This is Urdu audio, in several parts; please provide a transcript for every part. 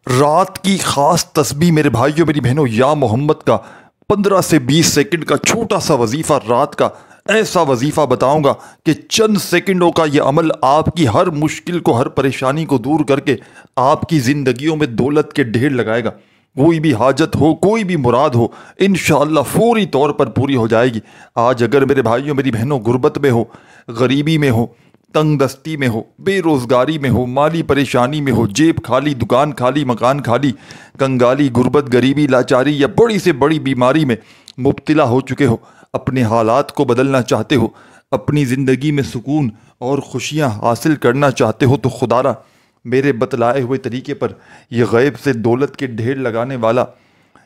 رات کی خاص تسبیح میرے بھائیوں میری بہنوں یا محمد کا 15 سے 20 سیکنڈ کا چھوٹا سا وظیفہ رات کا ایسا وظیفہ بتاؤں گا کہ چند سیکنڈوں کا یہ عمل آپ کی ہر مشکل کو ہر پریشانی کو دور کر کے آپ کی زندگیوں میں دولت کے ڈھیر لگائے گا۔ کوئی بھی حاجت ہو کوئی بھی مراد ہو انشاءاللہ فوری طور پر پوری ہو جائے گی۔ آج اگر میرے بھائیوں میری بہنوں غربت میں ہو، غریبی میں ہو، تنگ دستی میں ہو، بے روزگاری میں ہو، مالی پریشانی میں ہو، جیب خالی، دکان خالی، مکان خالی، کنگالی، غربت، غریبی، لاچاری یا بڑی سے بڑی بیماری میں مبتلا ہو چکے ہو، اپنے حالات کو بدلنا چاہتے ہو، اپنی زندگی میں سکون اور خوشیاں حاصل کرنا چاہتے ہو، تو خدا را میرے بتلائے ہوئے طریقے پر یہ غیب سے دولت کے ڈھیر لگانے والا،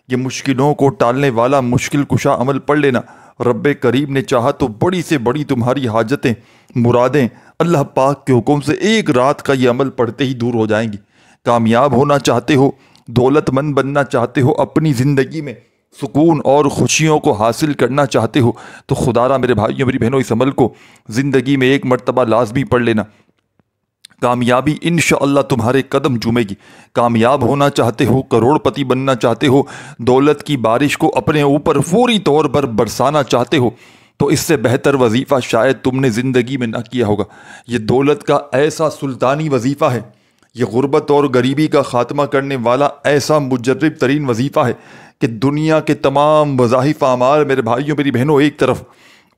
یہ مشکلوں کو ٹالنے والا مشکل کشا عمل پڑھ لینا۔ رب کریم نے چاہا تو بڑی سے بڑی تمہاری حاجتیں، مرادیں اللہ پاک کے حکم سے ایک رات کا یہ عمل پڑھتے ہی دور ہو جائیں گی۔ کامیاب ہونا چاہتے ہو، دولت مند بننا چاہتے ہو، اپنی زندگی میں سکون اور خوشیوں کو حاصل کرنا چاہتے ہو، تو خدا را میرے بھائیوں میری بہنوں اس عمل کو زندگی میں ایک مرتبہ لازمی پڑھ لینا۔ کامیابی انشاءاللہ تمہارے قدم چومے گی۔ کامیاب ہونا چاہتے ہو، کروڑ پتی بننا چاہتے ہو، دولت کی بارش کو اپنے اوپر فوری طور پر برسانا چاہتے ہو، تو اس سے بہتر وظیفہ شاید تم نے زندگی میں نہ کیا ہوگا۔ یہ دولت کا ایسا سلطانی وظیفہ ہے، یہ غربت اور غریبی کا خاتمہ کرنے والا ایسا مجرب ترین وظیفہ ہے کہ دنیا کے تمام وظائف اعمال میرے بھائیوں میری بہنوں ایک طرف،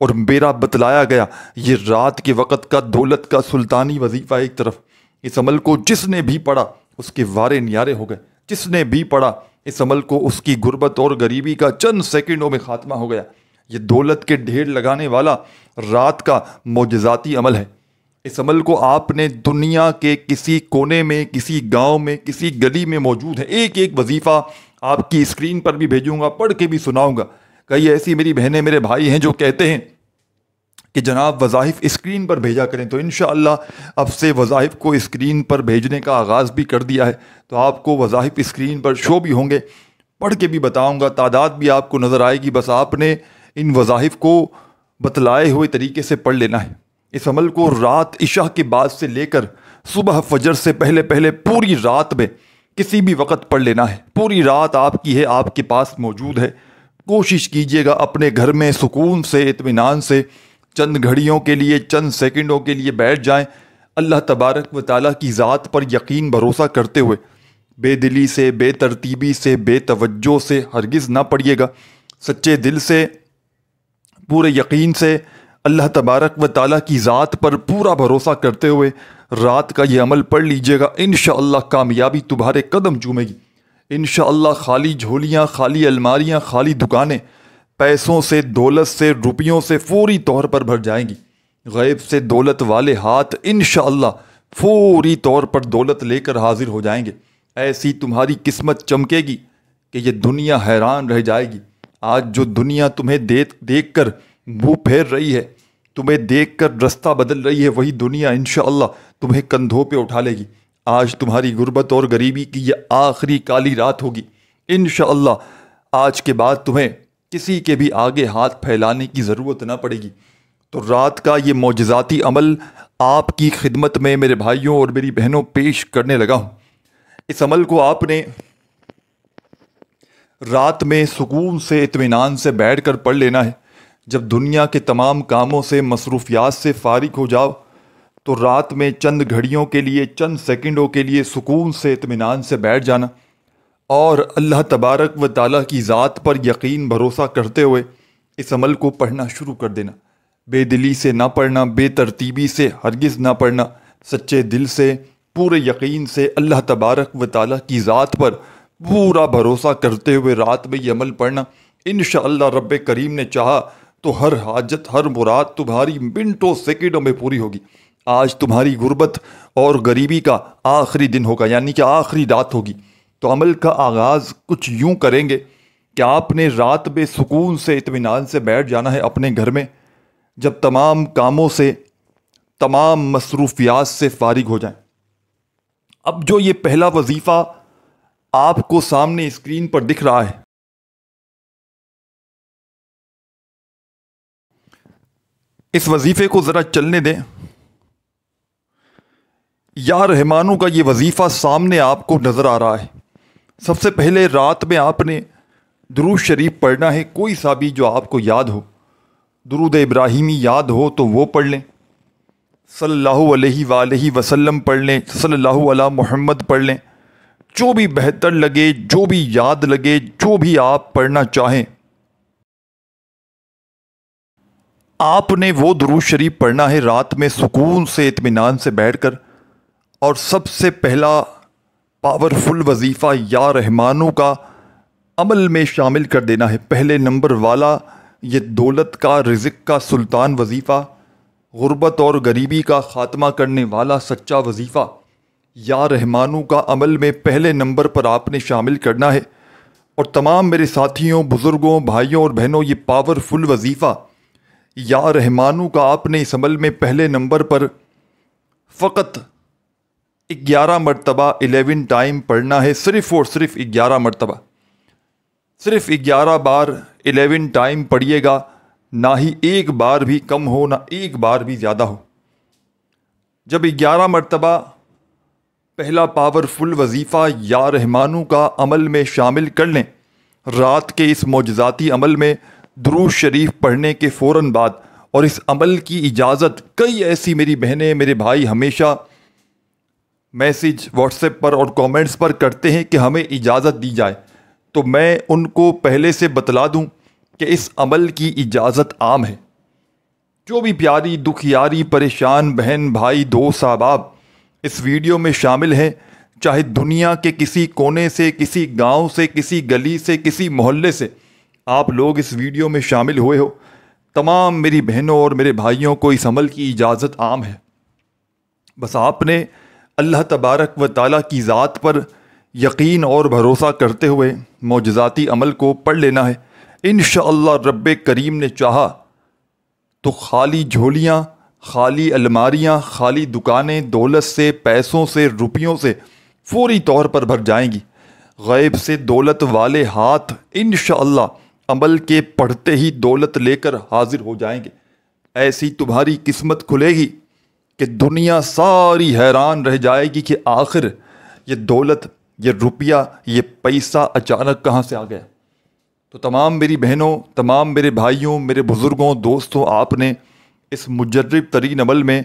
اور میرا بتلایا گیا یہ رات کے وقت کا دولت کا سلطانی وظیفہ ایک طرف۔ اس عمل کو جس نے بھی پڑھا اس کے وارے نیارے ہو گئے، جس نے بھی پڑھا اس عمل کو اس کی غربت اور غریبی کا چند سیکنڈوں میں خاتمہ ہو گیا۔ یہ دولت کے ڈھیر لگانے والا رات کا معجزاتی عمل ہے۔ اس عمل کو آپ نے دنیا کے کسی کونے میں، کسی گاؤں میں، کسی گلی میں موجود ہے۔ ایک ایک وظیفہ آپ کی اسکرین پر بھی بھیجوں گا، پڑھ کے بھی سناؤں گا۔ کئی ایسی میری بہنیں میرے بھائی ہیں جو کہتے ہیں کہ جناب وظائف اسکرین پر بھیجا کریں، تو انشاءاللہ اب سے وظائف کو اسکرین پر بھیجنے کا آغاز بھی کر دیا ہے، تو آپ کو وظائف اسکرین پر شو بھی ہوں گے، پڑھ کے بھی بتاؤں گا، تعداد بھی آپ کو نظر آئے گی۔ بس آپ نے ان وظائف کو بتلائے ہوئے طریقے سے پڑھ لینا ہے۔ اس عمل کو رات عشاء کے بعد سے لے کر صبح فجر سے پہلے پہلے پوری رات میں کسی بھی وقت پڑھ لینا ہے۔ پوری رات آپ کی ہے، آپ کے پاس موجود ہے۔ کوشش کیجئے گا اپنے گھر میں سکون سے، اطمینان سے چند گھڑیوں کے لیے، چند سیکنڈوں کے لیے بیٹھ جائیں، اللہ تبارک و تعالیٰ کی ذات پر یقین بھروسہ کرتے ہوئے۔ بے دلی سے، بے ترتیبی سے، بے توجہ سے ہرگز نہ پڑھیے گا، سچے دل سے، پورے یقین سے اللہ تبارک و تعالیٰ کی ذات پر پورا بھروسہ کرتے ہوئے رات کا یہ عمل پڑھ لیجئے گا۔ انشاءاللہ کامیابی تمہارے قدم چومے گی۔ انشاءاللہ خالی جھولیاں، خالی الماریاں، خالی دکانیں پیسوں سے، دولت سے، روپیوں سے فوری طور پر بھر جائیں گی۔ غیب سے دولت والے ہاتھ انشاءاللہ فوری طور پر دولت لے کر حاضر ہو جائیں گے۔ ایسی تمہاری قسمت چمکے گی کہ یہ دنیا حیران رہ جائے گی۔ آج جو دنیا تمہیں دیکھ کر منہ پھیر رہی ہے، تمہیں دیکھ کر رستہ بدل رہی ہے، وہی دنیا انشاءاللہ تمہیں کندھوں پہ اٹھا لے گی۔ آج تمہاری غربت اور غریبی کی یہ آخری کالی رات ہوگی۔ انشاءاللہ آج کے بعد تمہیں کسی کے بھی آگے ہاتھ پھیلانے کی ضرورت نہ پڑے گی۔ تو رات کا یہ معجزاتی عمل آپ کی خدمت میں میرے بھائیوں اور میری بہنوں پیش کرنے لگا ہوں۔ اس عمل کو آپ نے رات میں سکون سے، اطمینان سے بیٹھ کر پڑھ لینا ہے۔ جب دنیا کے تمام کاموں سے، مصروفیات سے فارغ ہو جاؤ، تو رات میں چند گھڑیوں کے لیے، چند سیکنڈوں کے لیے سکون سے، اطمینان سے بیٹھ جانا، اور اللہ تبارک و تعالیٰ کی ذات پر یقین بھروسہ کرتے ہوئے اس عمل کو پڑھنا شروع کر دینا۔ بے دلی سے نہ پڑھنا، بے ترتیبی سے ہرگز نہ پڑھنا، سچے دل سے، پورے یقین سے اللہ تبارک و تعالیٰ کی ذات پر پورا بھروسہ کرتے ہوئے رات میں یہ عمل پڑھنا۔ انشاءاللہ رب کریم نے چاہا تو ہر حاجت، ہر مراد تمہاری منٹوں سیکنڈوں میں پوری ہوگی۔ آج تمہاری غربت اور غریبی کا آخری دن ہوگا، یعنی کہ آخری رات ہوگی۔ تو عمل کا آغاز کچھ یوں کریں گے کہ آپ نے رات میں سکون سے، اطمینان سے بیٹھ جانا ہے اپنے گھر میں، جب تمام کاموں سے، تمام مصروفیات سے فارغ ہو جائیں۔ اب جو یہ پہلا وظیفہ آپ کو سامنے اسکرین پر دکھ رہا ہے، اس وظیفے کو ذرا چلنے دیں۔ یا رحمانوں کا یہ وظیفہ سامنے آپ کو نظر آ رہا ہے، سب سے پہلے رات میں آپ نے درود شریف پڑھنا ہے، کوئی سا بھی جو آپ کو یاد ہو۔ درود ابراہیمی یاد ہو تو وہ پڑھ لیں، صلی اللہ علیہ وآلہ وسلم پڑھ لیں، صلی اللہ علی محمد پڑھ لیں، جو بھی بہتر لگے، جو بھی یاد لگے، جو بھی آپ پڑھنا چاہیں۔ آپ نے وہ درود شریف پڑھنا ہے رات میں سکون سے، اطمینان سے بیٹھ کر، اور سب سے پہلا پاورفل وظیفہ یا رحمانوں کا عمل میں شامل کر دینا ہے۔ پہلے نمبر والا یہ دولت کا، رزق کا سلطان وظیفہ، غربت اور غریبی کا خاتمہ کرنے والا سچا وظیفہ یا رحمانوں کا عمل میں پہلے نمبر پر آپ نے شامل کرنا ہے۔ اور تمام میرے ساتھیوں، بزرگوں، بھائیوں اور بہنوں، یہ پاورفل وظیفہ یا رحمانوں کا آپ نے اس عمل میں پہلے نمبر پر فقط 11 مرتبہ 11 ٹائم پڑھنا ہے، صرف اور صرف 11 مرتبہ، صرف 11 بار 11 ٹائم پڑھیے گا، نہ ہی ایک بار بھی کم ہو، نہ ایک بار بھی زیادہ ہو۔ جب 11 مرتبہ پہلا پاورفل وظیفہ یا رحمانوں کا عمل میں شامل کر لیں، رات کے اس معجزاتی عمل میں درود شریف پڑھنے کے فوراً بعد، اور اس عمل کی اجازت کئی ایسی میری بہنیں، میرے بھائی ہمیشہ میسج واٹس ایپ پر اور کامنٹس پر کرتے ہیں کہ ہمیں اجازت دی جائے، تو میں ان کو پہلے سے بتلا دوں کہ اس عمل کی اجازت عام ہے۔ جو بھی پیاری، دکھیاری، پریشان بہن، بھائی، دوست، احباب اس ویڈیو میں شامل ہیں، چاہے دنیا کے کسی کونے سے، کسی گاؤں سے، کسی گلی سے، کسی محلے سے آپ لوگ اس ویڈیو میں شامل ہوئے ہو، تمام میری بہنوں اور میرے بھائیوں کو اس عمل کی اجازت عام ہے۔ بس آپ نے اللہ تبارک و تعالیٰ کی ذات پر یقین اور بھروسہ کرتے ہوئے معجزاتی عمل کو پڑھ لینا ہے۔ انشاءاللہ رب کریم نے چاہا تو خالی جھولیاں، خالی الماریاں، خالی دکانیں دولت سے، پیسوں سے، روپیوں سے فوری طور پر بھر جائیں گی۔ غیب سے دولت والے ہاتھ انشاءاللہ عمل کے پڑھتے ہی دولت لے کر حاضر ہو جائیں گے۔ ایسی تمہاری قسمت کھلے گی کہ دنیا ساری حیران رہ جائے گی کہ آخر یہ دولت، یہ روپیہ، یہ پیسہ اچانک کہاں سے آ گیا۔ تو تمام میری بہنوں، تمام میرے بھائیوں، میرے بزرگوں، دوستوں، آپ نے اس مجرب ترین عمل میں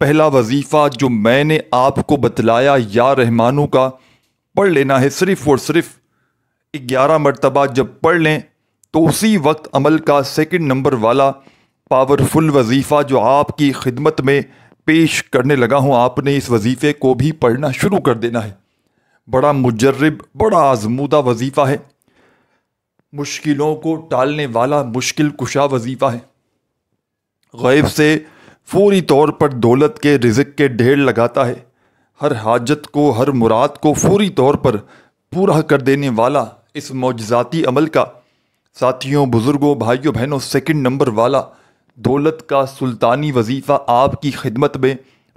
پہلا وظیفہ جو میں نے آپ کو بتلایا یا رحمانوں کا پڑھ لینا ہے، صرف اور صرف 11 مرتبہ۔ جب پڑھ لیں تو اسی وقت عمل کا سیکنڈ نمبر والا پاورفل وظیفہ جو آپ کی خدمت میں پیش کرنے لگا ہوں، آپ نے اس وظیفے کو بھی پڑھنا شروع کر دینا ہے۔ بڑا مجرب، بڑا آزمودہ وظیفہ ہے، مشکلوں کو ٹالنے والا مشکل کشا وظیفہ ہے، غیب سے فوری طور پر دولت کے، رزق کے ڈھیر لگاتا ہے، ہر حاجت کو، ہر مراد کو فوری طور پر پورا کر دینے والا اس معجزاتی عمل کا ساتھیوں، بزرگوں، بھائیوں، بہنوں سیکنڈ نمبر والا دولت کا سلطانی وظیفہ آپ کی خدمت میں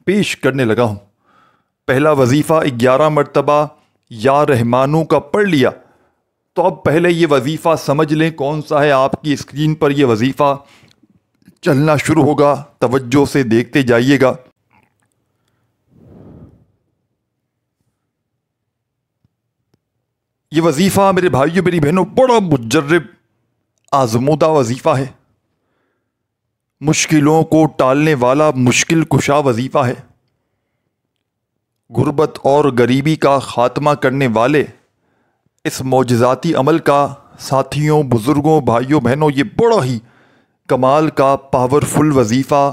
پیش کرنے لگا ہوں۔ پہلا وظیفہ 11 مرتبہ یا رحمانوں کا پڑھ لیا، تو اب پہلے یہ وظیفہ سمجھ لیں کون سا ہے۔ آپ کی اسکرین پر یہ وظیفہ چلنا شروع ہوگا، توجہ سے دیکھتے جائیے گا۔ یہ وظیفہ میرے بھائیوں، میری بہنوں بڑا مجرب، آزمودہ وظیفہ ہے، مشکلوں کو ٹالنے والا مشکل کشا وظیفہ ہے، غربت اور غریبی کا خاتمہ کرنے والے اس معجزاتی عمل کا ساتھیوں، بزرگوں، بھائیوں، بہنوں یہ بڑا ہی کمال کا پاورفل وظیفہ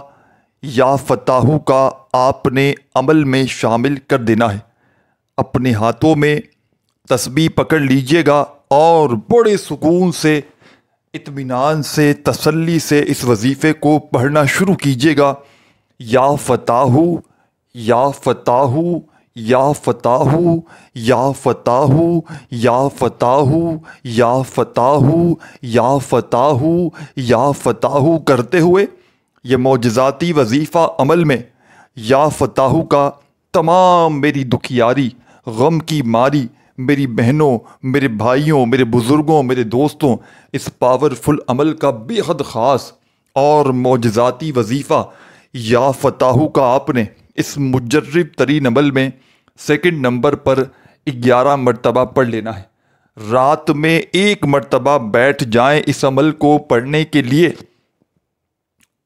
یا فتاحو کا آپ نے عمل میں شامل کر دینا ہے۔ اپنے ہاتھوں میں تسبیح پکڑ لیجئے گا اور بڑے سکون سے، اطمینان سے، تسلی سے اس وظیفے کو پڑھنا شروع کیجئے گا۔ یا فتاحو، یا فتاحو، یا فتاحو، یا فتاحو، یا فتاحو، یا فتاحو، یا فتاحو، یا فتاحو کرتے ہوئے یہ معجزاتی وظیفہ عمل میں یا فتاحو کا تمام میری دکھیاری، غم کی ماری میری بہنوں، میرے بھائیوں، میرے بزرگوں، میرے دوستوں اس پاورفل عمل کا بے حد خاص اور معجزاتی وظیفہ یا فتاحو کا آپ نے اس مجرب ترین عمل میں سیکنڈ نمبر پر 11 مرتبہ پڑھ لینا ہے۔ رات میں 1 مرتبہ بیٹھ جائیں اس عمل کو پڑھنے کے لیے،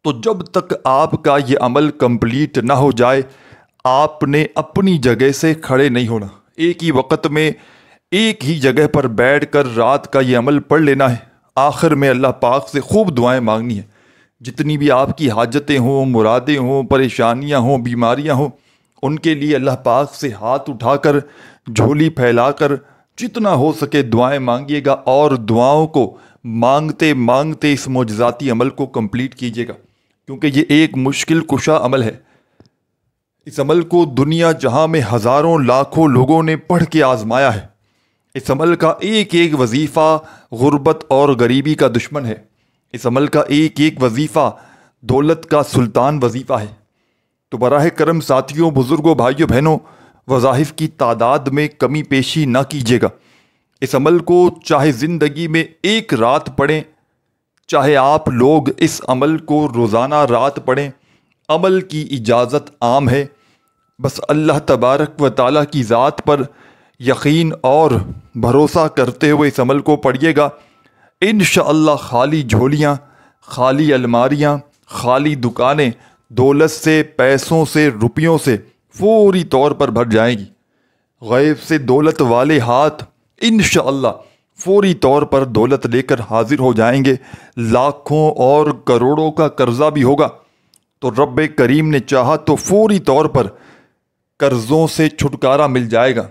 تو جب تک آپ کا یہ عمل کمپلیٹ نہ ہو جائے آپ نے اپنی جگہ سے کھڑے نہیں ہونا۔ ایک ہی وقت میں ایک ہی جگہ پر بیٹھ کر رات کا یہ عمل پڑھ لینا ہے۔ آخر میں اللہ پاک سے خوب دعائیں مانگنی ہے، جتنی بھی آپ کی حاجتیں ہوں، مرادیں ہوں، پریشانیاں ہوں، بیماریاں ہوں، ان کے لیے اللہ پاک سے ہاتھ اٹھا کر، جھولی پھیلا کر جتنا ہو سکے دعائیں مانگیے گا، اور دعاؤں کو مانگتے مانگتے اس معجزاتی عمل کو کمپلیٹ کیجیے گا، کیونکہ یہ ایک مشکل کشا عمل ہے۔ اس عمل کو دنیا جہاں میں ہزاروں لاکھوں لوگوں نے پڑھ کے آزمایا ہے۔ اس عمل کا ایک ایک وظیفہ غربت اور غریبی کا دشمن ہے۔ اس عمل کا ایک ایک وظیفہ دولت کا سلطان وظیفہ ہے۔ تو براہ کرم ساتھیوں، بزرگوں، بھائیوں، بہنوں، وظائف کی تعداد میں کمی پیشی نہ کیجیے گا۔ اس عمل کو چاہے زندگی میں 1 رات پڑھیں، چاہے آپ لوگ اس عمل کو روزانہ رات پڑھیں، عمل کی اجازت عام ہے۔ بس اللہ تبارک و تعالیٰ کی ذات پر یقین اور بھروسہ کرتے ہوئے اس عمل کو پڑھیے گا۔ انشاءاللہ خالی جھولیاں، خالی الماریاں، خالی دکانیں دولت سے، پیسوں سے، روپیوں سے فوری طور پر بھر جائیں گی۔ غیب سے دولت والے ہاتھ انشاءاللہ فوری طور پر دولت لے کر حاضر ہو جائیں گے۔ لاکھوں اور کروڑوں کا قرضہ بھی ہوگا تو رب کریم نے چاہا تو فوری طور پر قرضوں سے چھٹکارا مل جائے گا۔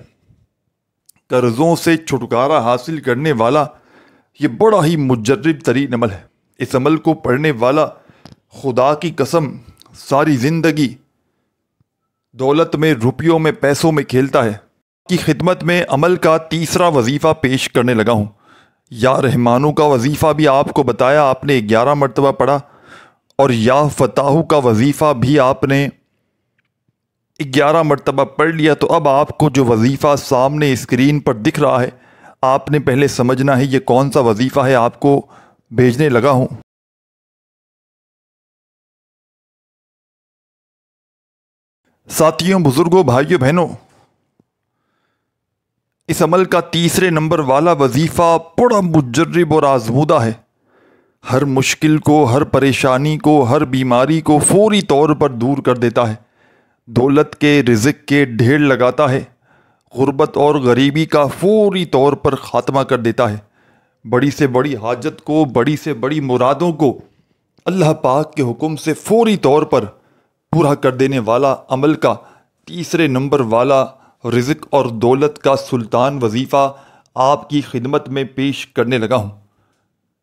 قرضوں سے چھٹکارا حاصل کرنے والا یہ بڑا ہی مجرب ترین عمل ہے۔ اس عمل کو پڑھنے والا خدا کی قسم ساری زندگی دولت میں، روپیوں میں، پیسوں میں کھیلتا ہے۔ کی خدمت میں عمل کا تیسرا وظیفہ پیش کرنے لگا ہوں۔ یا رحمانو کا وظیفہ بھی آپ کو بتایا، آپ نے 11 مرتبہ پڑھا، اور یا فتاحو کا وظیفہ بھی آپ نے 11 مرتبہ پڑھ لیا۔ تو اب آپ کو جو وظیفہ سامنے اسکرین پر دکھ رہا ہے، آپ نے پہلے سمجھنا ہے یہ کون سا وظیفہ ہے، آپ کو بھیجنے لگا ہوں۔ ساتھیوں، بزرگوں، بھائیوں، بہنوں، اس عمل کا تیسرے نمبر والا وظیفہ بڑا مجرب اور آزمودہ ہے۔ ہر مشکل کو، ہر پریشانی کو، ہر بیماری کو فوری طور پر دور کر دیتا ہے، دولت کے، رزق کے ڈھیر لگاتا ہے، غربت اور غریبی کا فوری طور پر خاتمہ کر دیتا ہے، بڑی سے بڑی حاجت کو، بڑی سے بڑی مرادوں کو اللہ پاک کے حکم سے فوری طور پر پورا کر دینے والا عمل کا تیسرے نمبر والا رزق اور دولت کا سلطان وظیفہ آپ کی خدمت میں پیش کرنے لگا ہوں۔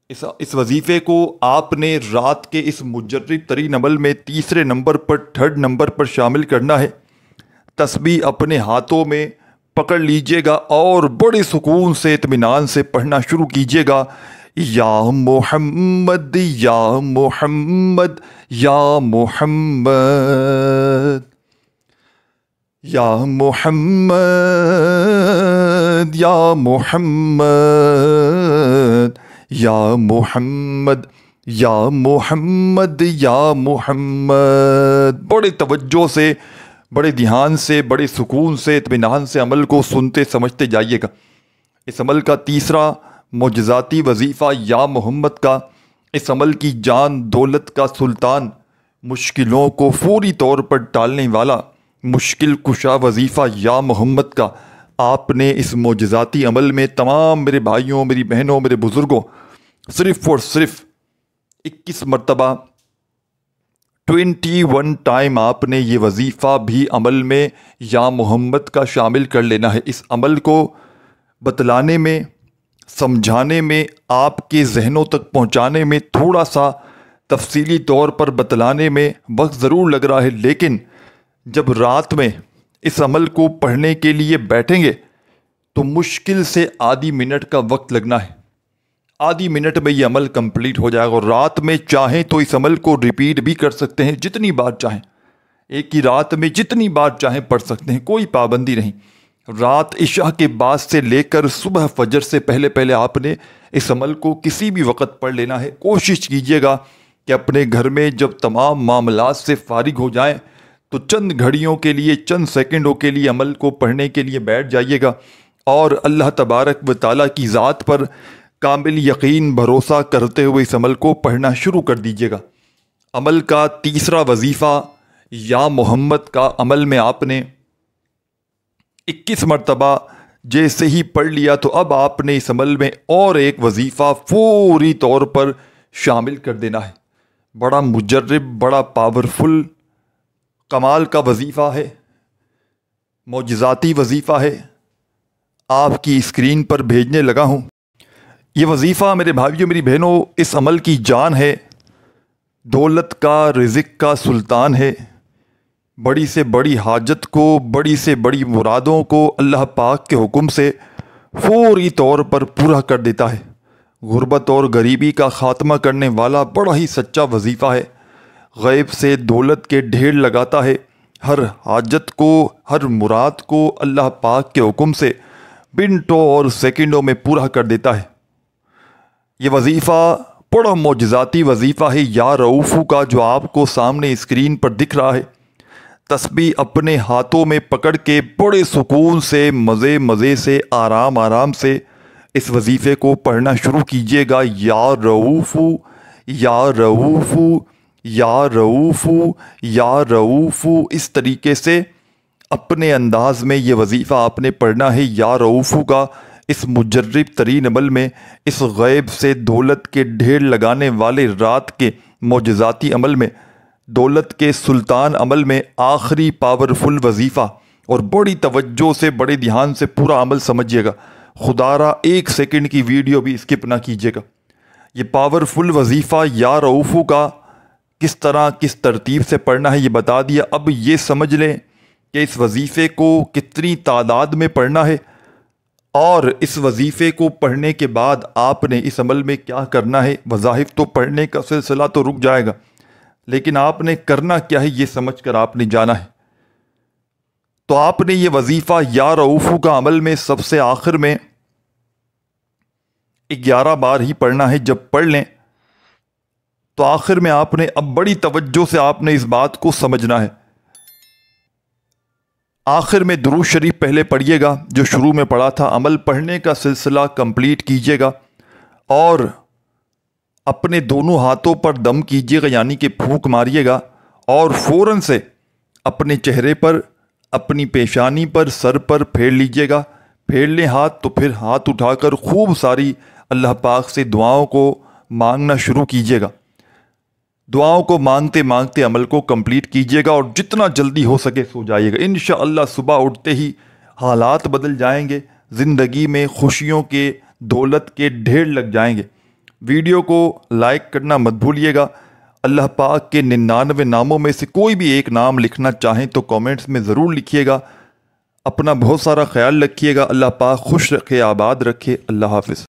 اس وظیفے کو آپ نے رات کے اس مجرب ترین عمل میں تیسرے نمبر پر، 3rd نمبر پر شامل کرنا ہے۔ تسبیح اپنے ہاتھوں میں پکڑ لیجئے گا اور بڑے سکون سے، اطمینان سے پڑھنا شروع کیجئے گا۔ یا محمد یا محمد یا محمد یا محمد یا محمد یا محمد یا محمد یا محمد۔ بڑے توجہ سے، بڑے دھیان سے، بڑے سکون سے، اطمینان سے عمل کو سنتے سمجھتے جائیے گا۔ اس عمل کا تیسرا معجزاتی وظیفہ یا محمد کا، اس عمل کی جان دولت کا سلطان، مشکلوں کو فوری طور پر ٹالنے والا مشکل کشا وظیفہ یا محمد کا آپ نے اس معجزاتی عمل میں تمام میرے بھائیوں، میری بہنوں، میرے بزرگوں صرف اور صرف 21 مرتبہ 21 ٹائم آپ نے یہ وظیفہ بھی عمل میں یا محمد کا شامل کر لینا ہے۔ اس عمل کو بتلانے میں، سمجھانے میں، آپ کے ذہنوں تک پہنچانے میں، تھوڑا سا تفصیلی طور پر بتلانے میں وقت ضرور لگ رہا ہے، لیکن جب رات میں اس عمل کو پڑھنے کے لیے بیٹھیں گے تو مشکل سے آدھی منٹ کا وقت لگنا ہے۔ آدھی منٹ میں یہ عمل کمپلیٹ ہو جائے گا، اور رات میں چاہیں تو اس عمل کو ریپیٹ بھی کر سکتے ہیں، جتنی بار چاہیں، ایک ہی رات میں جتنی بار چاہیں پڑھ سکتے ہیں، کوئی پابندی نہیں۔ رات عشاء کے بعد سے لے کر صبح فجر سے پہلے پہلے آپ نے اس عمل کو کسی بھی وقت پڑھ لینا ہے۔ کوشش کیجئے گا کہ اپنے گھر میں جب تمام معاملات سے فارغ ہو جائیں تو چند گھڑیوں کے لیے، چند سیکنڈوں کے لیے عمل کو پڑھنے کے لیے بیٹھ جائیے گا اور اللہ تبارک و تعالیٰ کی ذات پر کامل یقین بھروسہ کرتے ہوئے اس عمل کو پڑھنا شروع کر دیجیے گا۔ عمل کا تیسرا وظیفہ یا محمد کا عمل میں آپ نے 21 مرتبہ جیسے ہی پڑھ لیا تو اب آپ نے اس عمل میں اور ایک وظیفہ فوری طور پر شامل کر دینا ہے۔ بڑا مجرب، بڑا پاورفل، کمال کا وظیفہ ہے، معجزاتی وظیفہ ہے، آپ کی اسکرین پر بھیجنے لگا ہوں۔ یہ وظیفہ میرے بھائیوں میری بہنوں اس عمل کی جان ہے، دولت کا، رزق کا سلطان ہے۔ بڑی سے بڑی حاجت کو، بڑی سے بڑی مرادوں کو اللہ پاک کے حکم سے فوری طور پر پورا کر دیتا ہے۔ غربت اور غریبی کا خاتمہ کرنے والا بڑا ہی سچا وظیفہ ہے۔ غیب سے دولت کے ڈھیر لگاتا ہے، ہر حاجت کو، ہر مراد کو اللہ پاک کے حکم سے منٹوں اور سیکنڈوں میں پورا کر دیتا ہے۔ یہ وظیفہ بڑا معجزاتی وظیفہ ہے یا رؤوفو کا، جو آپ کو سامنے اسکرین پر دکھ رہا ہے۔ تسبیح اپنے ہاتھوں میں پکڑ کے بڑے سکون سے، مزے سے، آرام سے اس وظیفے کو پڑھنا شروع کیجیے گا۔ یا رؤوفو، یا رؤوفو، یا رؤوفو، یا رؤوفو، اس طریقے سے اپنے انداز میں یہ وظیفہ آپ نے پڑھنا ہے۔ یا رؤوفو کا اس مجرب ترین عمل میں، اس غیب سے دولت کے ڈھیر لگانے والے رات کے معجزاتی عمل میں، دولت کے سلطان عمل میں آخری پاورفل وظیفہ، اور بڑی توجہ سے، بڑے دھیان سے پورا عمل سمجھیے گا۔ خدا را ایک سیکنڈ کی ویڈیو بھی اسکپ نہ کیجیے گا۔ یہ پاورفل وظیفہ یا رؤوفو کا کس طرح، کس ترتیب سے پڑھنا ہے یہ بتا دیا۔ اب یہ سمجھ لیں کہ اس وظیفے کو کتنی تعداد میں پڑھنا ہے، اور اس وظیفے کو پڑھنے کے بعد آپ نے اس عمل میں کیا کرنا ہے۔ وظائف تو پڑھنے کا سلسلہ تو رک جائے گا، لیکن آپ نے کرنا کیا ہے یہ سمجھ کر آپ نے جانا ہے۔ تو آپ نے یہ وظیفہ یا رؤوفو کا عمل میں سب سے آخر میں 11 بار ہی پڑھنا ہے۔ جب پڑھ لیں تو آخر میں آپ نے اب بڑی توجہ سے آپ نے اس بات کو سمجھنا ہے۔ آخر میں درود شریف پہلے پڑھیے گا جو شروع میں پڑھا تھا، عمل پڑھنے کا سلسلہ کمپلیٹ کیجیے گا، اور اپنے دونوں ہاتھوں پر دم کیجیے گا، یعنی کہ پھونک ماریے گا، اور فوراً سے اپنے چہرے پر، اپنی پیشانی پر، سر پر پھیر لیجیے گا۔ پھیر لیں ہاتھ تو پھر ہاتھ اٹھا کر خوب ساری اللہ پاک سے دعاؤں کو مانگنا شروع کیجیے گا۔ دعاؤں کو مانگتے مانگتے عمل کو کمپلیٹ کیجیے گا، اور جتنا جلدی ہو سکے سو جائیے گا۔ انشاءاللہ صبح اٹھتے ہی حالات بدل جائیں گے، زندگی میں خوشیوں کے، دولت کے ڈھیر لگ جائیں گے۔ ویڈیو کو لائک کرنا مت بھولیے گا۔ اللہ پاک کے 99 ناموں میں سے کوئی بھی ایک نام لکھنا چاہیں تو کامنٹس میں ضرور لکھیے گا۔ اپنا بہت سارا خیال رکھیے گا۔ اللہ پاک خوش رکھے، آباد رکھے۔ اللہ حافظ۔